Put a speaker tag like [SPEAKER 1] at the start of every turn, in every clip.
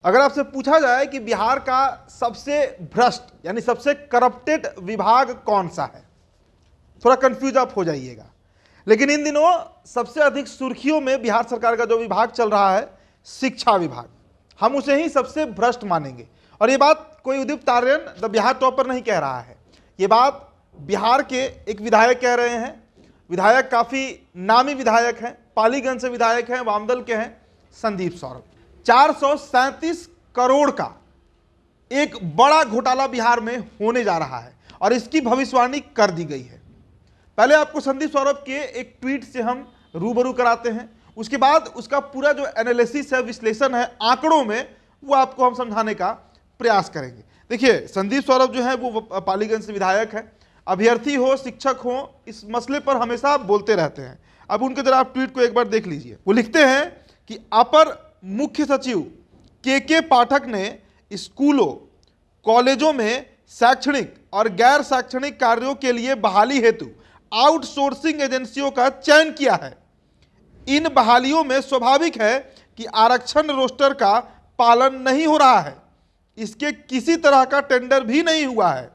[SPEAKER 1] अगर आपसे पूछा जाए कि बिहार का सबसे भ्रष्ट यानी सबसे करप्टेड विभाग कौन सा है, थोड़ा कंफ्यूज आप हो जाइएगा। लेकिन इन दिनों सबसे अधिक सुर्खियों में बिहार सरकार का जो विभाग चल रहा है, शिक्षा विभाग, हम उसे ही सबसे भ्रष्ट मानेंगे। और ये बात कोई उदित आर्यन द बिहार टॉपर नहीं कह रहा है, ये बात बिहार के एक विधायक कह रहे हैं। विधायक काफ़ी नामी विधायक हैं, पालीगंज से विधायक हैं, वामदल के हैं, संदीप सौरभ। 437 करोड़ का एक बड़ा घोटाला बिहार में होने जा रहा है और इसकी भविष्यवाणी कर दी गई है। पहले आपको संदीप सौरभ के एक ट्वीट से हम रूबरू कराते हैं, उसके बाद उसका पूरा जो एनालिसिस है, विश्लेषण है आंकड़ों में, वो आपको हम समझाने का प्रयास करेंगे। देखिए, संदीप सौरभ जो है वो पालीगंज से विधायक है, अभ्यर्थी हो, शिक्षक हो, इस मसले पर हमेशा बोलते रहते हैं। अब उनके जरा आप ट्वीट को एक बार देख लीजिए। वो लिखते हैं कि अपर मुख्य सचिव के पाठक ने स्कूलों कॉलेजों में शैक्षणिक और गैर शैक्षणिक कार्यों के लिए बहाली हेतु आउटसोर्सिंग एजेंसियों का चयन किया है। इन बहालियों में स्वाभाविक है कि आरक्षण रोस्टर का पालन नहीं हो रहा है, इसके किसी तरह का टेंडर भी नहीं हुआ है।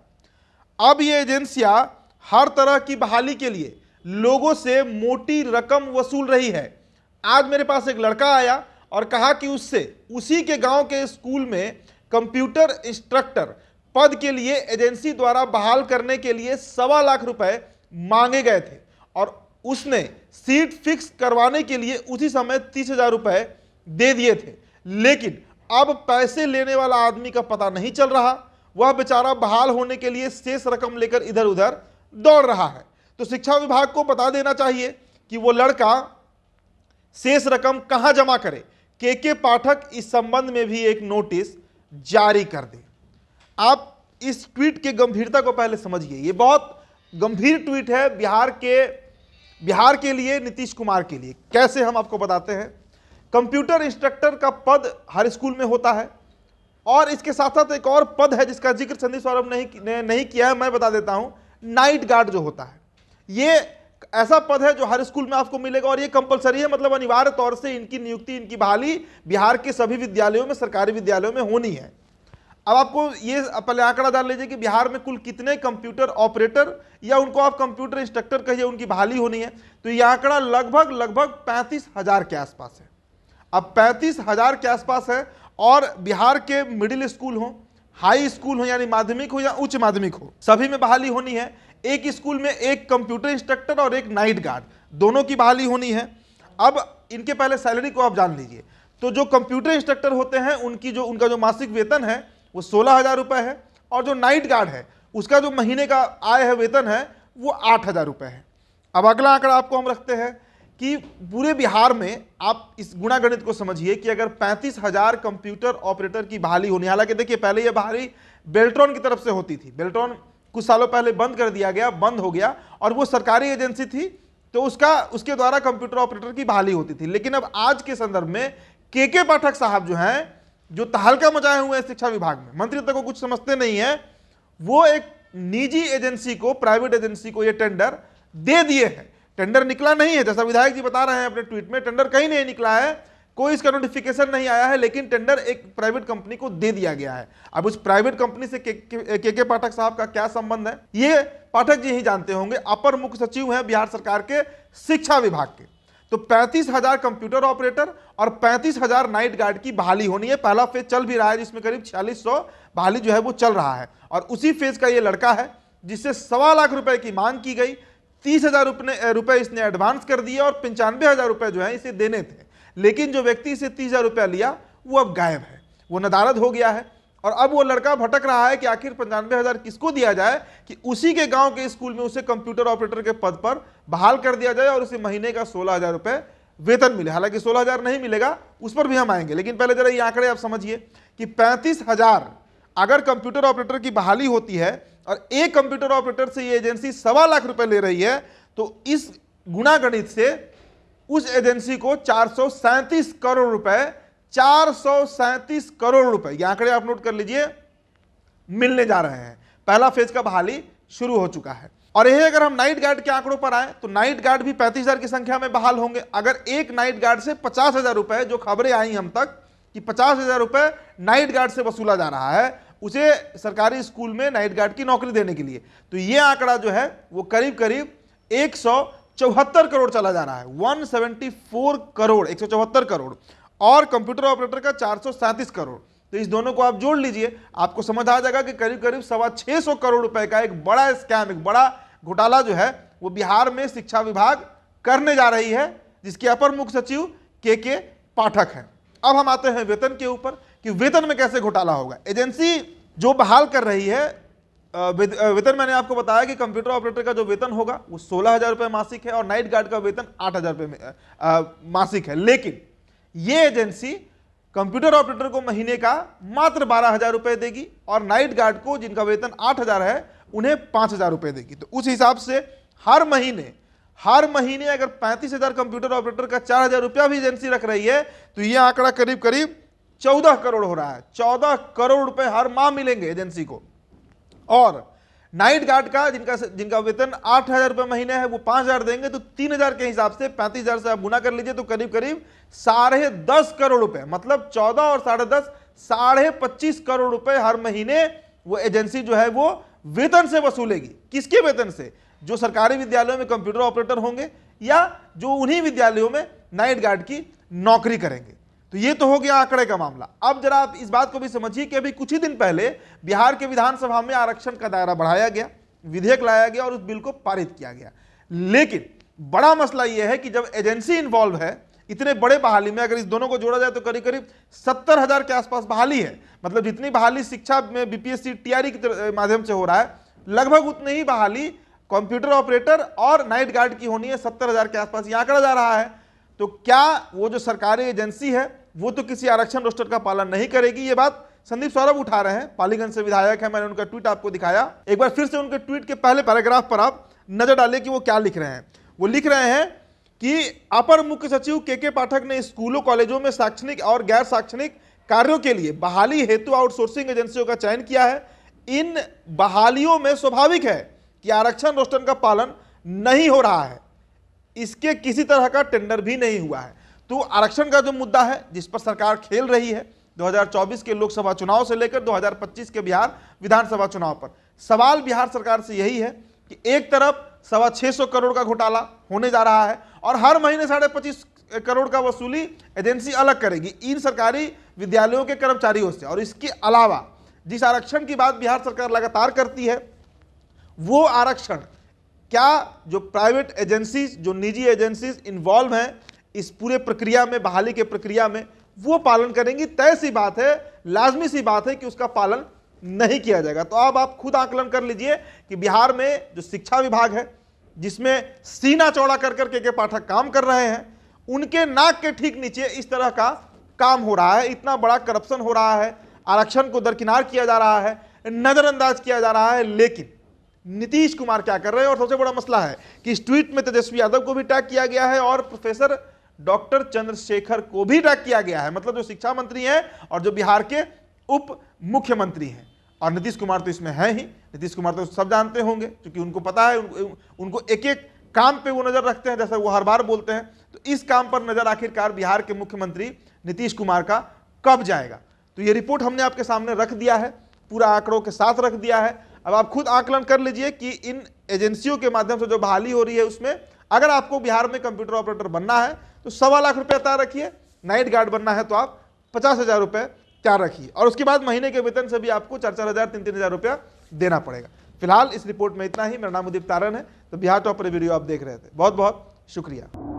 [SPEAKER 1] अब ये एजेंसियां हर तरह की बहाली के लिए लोगों से मोटी रकम वसूल रही है। आज मेरे पास एक लड़का आया और कहा कि उससे उसी के गांव के स्कूल में कंप्यूटर इंस्ट्रक्टर पद के लिए एजेंसी द्वारा बहाल करने के लिए 1.25 लाख रुपए मांगे गए थे और उसने सीट फिक्स करवाने के लिए उसी समय 30,000 रुपए दे दिए थे। लेकिन अब पैसे लेने वाला आदमी का पता नहीं चल रहा, वह बेचारा बहाल होने के लिए शेष रकम लेकर इधर उधर दौड़ रहा है। तो शिक्षा विभाग को बता देना चाहिए कि वो लड़का शेष रकम कहां जमा करे। के पाठक इस संबंध में भी एक नोटिस जारी कर दे। आप इस ट्वीट के गंभीरता को पहले समझिए, ये बहुत गंभीर ट्वीट है बिहार के लिए, नीतीश कुमार के लिए। कैसे, हम आपको बताते हैं। कंप्यूटर इंस्ट्रक्टर का पद हर स्कूल में होता है और इसके साथ साथ एक और पद है जिसका जिक्र संदीप सौरभ ने नहीं किया है, मैं बता देता हूं। नाइट गार्ड जो होता है, ये ऐसा पद है जो हर स्कूल में आपको मिलेगा और ये कंपलसरी है, मतलब अनिवार्य तौर से इनकी नियुक्ति, इनकी बहाली बिहार के सभी विद्यालयों में, सरकारी विद्यालयों में होनी है। अब आपको ये पहले आंकड़ा डाल लीजिए कि बिहार में कुल कितने कंप्यूटर ऑपरेटर या उनको आप कंप्यूटर इंस्ट्रक्टर कहिए, उनकी बहाली होनी है। तो ये आंकड़ा लगभग 35,000 के आसपास है। अब 35,000 के आसपास है और बिहार के मिडिल स्कूल हो, हाई स्कूल हो यानी माध्यमिक हो या उच्च माध्यमिक हो, सभी में बहाली होनी है। एक स्कूल में एक कंप्यूटर इंस्ट्रक्टर और एक नाइट गार्ड, दोनों की बहाली होनी है। अब इनके पहले सैलरी को आप जान लीजिए। तो जो कंप्यूटर इंस्ट्रक्टर होते हैं उनका जो मासिक वेतन है वो 16,000 रुपये है और जो नाइट गार्ड है उसका जो महीने का आय है, वेतन है, वो 8,000 रुपये है। अब अगला आंकड़ा आपको हम रखते हैं कि पूरे बिहार में आप इस गुणा गणित को समझिए कि अगर 35,000 कंप्यूटर ऑपरेटर की बहाली होनी, हालांकि देखिए पहले यह बहाली बेल्ट्रॉन की तरफ से होती थी, बेल्ट्रॉन कुछ सालों पहले बंद कर दिया गया, बंद हो गया और वो सरकारी एजेंसी थी, तो उसके द्वारा कंप्यूटर ऑपरेटर की बहाली होती थी। लेकिन अब आज के संदर्भ में के पाठक साहब जो हैं, जो तहलका मचाए हुए हैं शिक्षा विभाग में, मंत्री तक को कुछ समझते नहीं है, वो एक निजी एजेंसी को, प्राइवेट एजेंसी को ये टेंडर दे दिए हैं। टेंडर निकला नहीं है, जैसा विधायक जी बता रहे हैं अपने ट्वीट में, टेंडर कहीं नहीं निकला है, कोई इसका नोटिफिकेशन नहीं आया है, लेकिन टेंडर एक प्राइवेट कंपनी को दे दिया गया है। अब उस प्राइवेट कंपनी से के पाठक साहब का क्या संबंध है, ये पाठक जी ही जानते होंगे। अपर मुख्य सचिव हैं बिहार सरकार के शिक्षा विभाग के। तो 35,000 कंप्यूटर ऑपरेटर और 35,000 नाइट गार्ड की बहाली होनी है। पहला फेज चल भी रहा है जिसमें करीब 4600 बहाली जो है वो चल रहा है और उसी फेज का ये लड़का है जिससे 1.25 लाख रुपए की मांग की गई। 30,000 रुपए इसने एडवांस कर दिए और 95,000 रुपए जो है इसे देने थे। लेकिन जो व्यक्ति इसे 30,000 रुपया लिया वो अब गायब है, वो नदारद हो गया है और अब वो लड़का भटक रहा है कि आखिर 95,000 किसको दिया जाए कि उसी के गांव के स्कूल में उसे कंप्यूटर ऑपरेटर के पद पर बहाल कर दिया जाए और उसे महीने का 16,000 रुपये वेतन मिले। हालांकि 16,000 नहीं मिलेगा, उस पर भी हम आएंगे, लेकिन पहले जरा ये आंकड़े आप समझिए कि 35,000 अगर कंप्यूटर ऑपरेटर की बहाली होती है और एक कंप्यूटर ऑपरेटर से ये एजेंसी 1.25 लाख रुपए ले रही है, तो इस गुणा गणित से उस एजेंसी को 437 करोड़ रुपए, 437 करोड़ रुपए, ये आंकड़े आप नोट कर लीजिए, मिलने जा रहे हैं। पहला फेज का बहाली शुरू हो चुका है। और यही अगर हम नाइट गार्ड के आंकड़ों पर आए तो नाइट गार्ड भी 35,000 की संख्या में बहाल होंगे। अगर एक नाइट गार्ड से 50,000 रुपए, जो खबरें आई हम तक कि 50,000 रुपये नाइट गार्ड से वसूला जा रहा है उसे सरकारी स्कूल में नाइट गार्ड की नौकरी देने के लिए। तो ये आंकड़ा जो है वो करीब करीब 174 करोड़ चला जा रहा है, 174 करोड़, 174 करोड़, और कंप्यूटर ऑपरेटर का 437 करोड़। तो इस दोनों को आप जोड़ लीजिए, आपको समझ आ जाएगा कि करीब करीब 625 करोड़ रुपए का एक बड़ा स्कैम, एक बड़ा घोटाला जो है वो बिहार में शिक्षा विभाग करने जा रही है, जिसके अपर मुख्य सचिव के पाठक हैं। अब हम आते हैं वेतन के ऊपर कि वेतन में कैसे घोटाला होगा। एजेंसी जो बहाल कर रही है वेतन, मैंने आपको बताया कि कंप्यूटर ऑपरेटर का जो वेतन होगा वो 16,000 रुपये मासिक है और नाइट गार्ड का वेतन 8,000 रुपये मासिक है। लेकिन ये एजेंसी कंप्यूटर ऑपरेटर को महीने का मात्र 12,000 रुपये देगी और नाइट गार्ड को जिनका वेतन 8,000 है उन्हें 5,000 रुपये देगी। तो उस हिसाब से हर महीने अगर 35,000 कंप्यूटर ऑपरेटर का 4,000 रुपया भी एजेंसी रख रही है तो यह आंकड़ा करीब करीब 14 करोड़ हो रहा है। 14 करोड़ रुपए हर माह मिलेंगे एजेंसी को। और नाइट गार्ड का जिनका वेतन 8,000 रुपये महीने है वो 5,000 देंगे, तो 3,000 के हिसाब से 35,000 से आप गुना कर लीजिए तो करीब करीब 10.5 करोड़ रुपए, मतलब 14 और 10.5 25 करोड़ रुपए हर महीने वो एजेंसी जो है वो वेतन से वसूलेगी। किसके वेतन से? जो सरकारी विद्यालयों में कंप्यूटर ऑपरेटर होंगे या जो उन्हीं विद्यालयों में नाइट गार्ड की नौकरी करेंगे। तो ये तो हो गया आंकड़े का मामला। अब जरा आप इस बात को भी समझिए कि अभी कुछ ही दिन पहले बिहार के विधानसभा में आरक्षण का दायरा बढ़ाया गया, विधेयक लाया गया और उस बिल को पारित किया गया। लेकिन बड़ा मसला यह है कि जब एजेंसी इन्वॉल्व है इतने बड़े बहाली में, अगर इस दोनों को जोड़ा जाए तो करीब करीब 70,000 के आसपास बहाली है। मतलब जितनी बहाली शिक्षा में बीपीएससी टीआरई के माध्यम से हो रहा है, लगभग उतनी ही बहाली कंप्यूटर ऑपरेटर और नाइट गार्ड की होनी है। 70,000 के आसपास यह आंकड़ा जा रहा है। तो क्या वो जो सरकारी एजेंसी है वो तो किसी आरक्षण रोस्टर का पालन नहीं करेगी? ये बात संदीप सौरभ उठा रहे हैं, पालीगंज से विधायक है। मैंने उनका ट्वीट आपको दिखाया। एक बार फिर से उनके ट्वीट के पहले पैराग्राफ पर आप नजर डालिए कि वो क्या लिख रहे हैं। वो लिख रहे हैं कि अपर मुख्य सचिव के पाठक ने स्कूलों कॉलेजों में शैक्षणिक और गैर शैक्षणिक कार्यों के लिए बहाली हेतु आउटसोर्सिंग एजेंसियों का चयन किया है। इन बहालियों में स्वाभाविक है कि आरक्षण रोस्टर का पालन नहीं हो रहा है, इसके किसी तरह का टेंडर भी नहीं हुआ है। तो आरक्षण का जो मुद्दा है जिस पर सरकार खेल रही है 2024 के लोकसभा चुनाव से लेकर 2025 के बिहार विधानसभा चुनाव पर, सवाल बिहार सरकार से यही है कि एक तरफ 625 करोड़ का घोटाला होने जा रहा है और हर महीने 25.5 करोड़ का वसूली एजेंसी अलग करेगी इन सरकारी विद्यालयों के कर्मचारियों से। और इसके अलावा जिस आरक्षण की बात बिहार सरकार लगातार करती है वो आरक्षण क्या जो प्राइवेट एजेंसीज, जो निजी एजेंसीज इन्वॉल्व हैं इस पूरे प्रक्रिया में, बहाली के प्रक्रिया में, वो पालन करेंगी? तय सी बात है, लाजमी सी बात है कि उसका पालन नहीं किया जाएगा। तो अब आप खुद आकलन कर लीजिए कि बिहार में जो शिक्षा विभाग है जिसमें सीना चौड़ा कर कर के पाठक काम कर रहे हैं, उनके नाक के ठीक नीचे इस तरह का काम हो रहा है। इतना बड़ा करप्शन हो रहा है, आरक्षण को दरकिनार किया जा रहा है, नजरअंदाज किया जा रहा है। लेकिन नीतीश कुमार क्या कर रहे हैं? और सबसे बड़ा मसला है कि इस ट्वीट में तेजस्वी यादव को भी टैग किया गया है और प्रोफेसर डॉक्टर चंद्रशेखर को भी टैग किया गया है। मतलब जो शिक्षा मंत्री हैं और जो बिहार के उप मुख्यमंत्री हैं। और नीतीश कुमार तो इसमें है ही। नीतीश कुमार तो सब जानते होंगे क्योंकि उनको पता है, उनको एक एक काम पे वो नजर रखते हैं, जैसा वो हर बार बोलते हैं। तो इस काम पर नजर आखिरकार बिहार के मुख्यमंत्री नीतीश कुमार का कब जाएगा? तो ये रिपोर्ट हमने आपके सामने रख दिया है, पूरा आंकड़ों के साथ रख दिया है। अब आप खुद आकलन कर लीजिए कि इन एजेंसियों के माध्यम से जो बहाली हो रही है उसमें अगर आपको बिहार में कंप्यूटर ऑपरेटर बनना है तो 1.25 लाख रुपया तैयार रखिए, नाइट गार्ड बनना है तो आप 50,000 रुपये तैयार रखिए और उसके बाद महीने के वेतन से भी आपको 4-4 हज़ार 3-3 हज़ार रुपया देना पड़ेगा। फिलहाल इस रिपोर्ट में इतना ही। मेरा नाम उदित तारन है। तो बिहार टॉपर वीडियो आप देख रहे थे। बहुत बहुत शुक्रिया।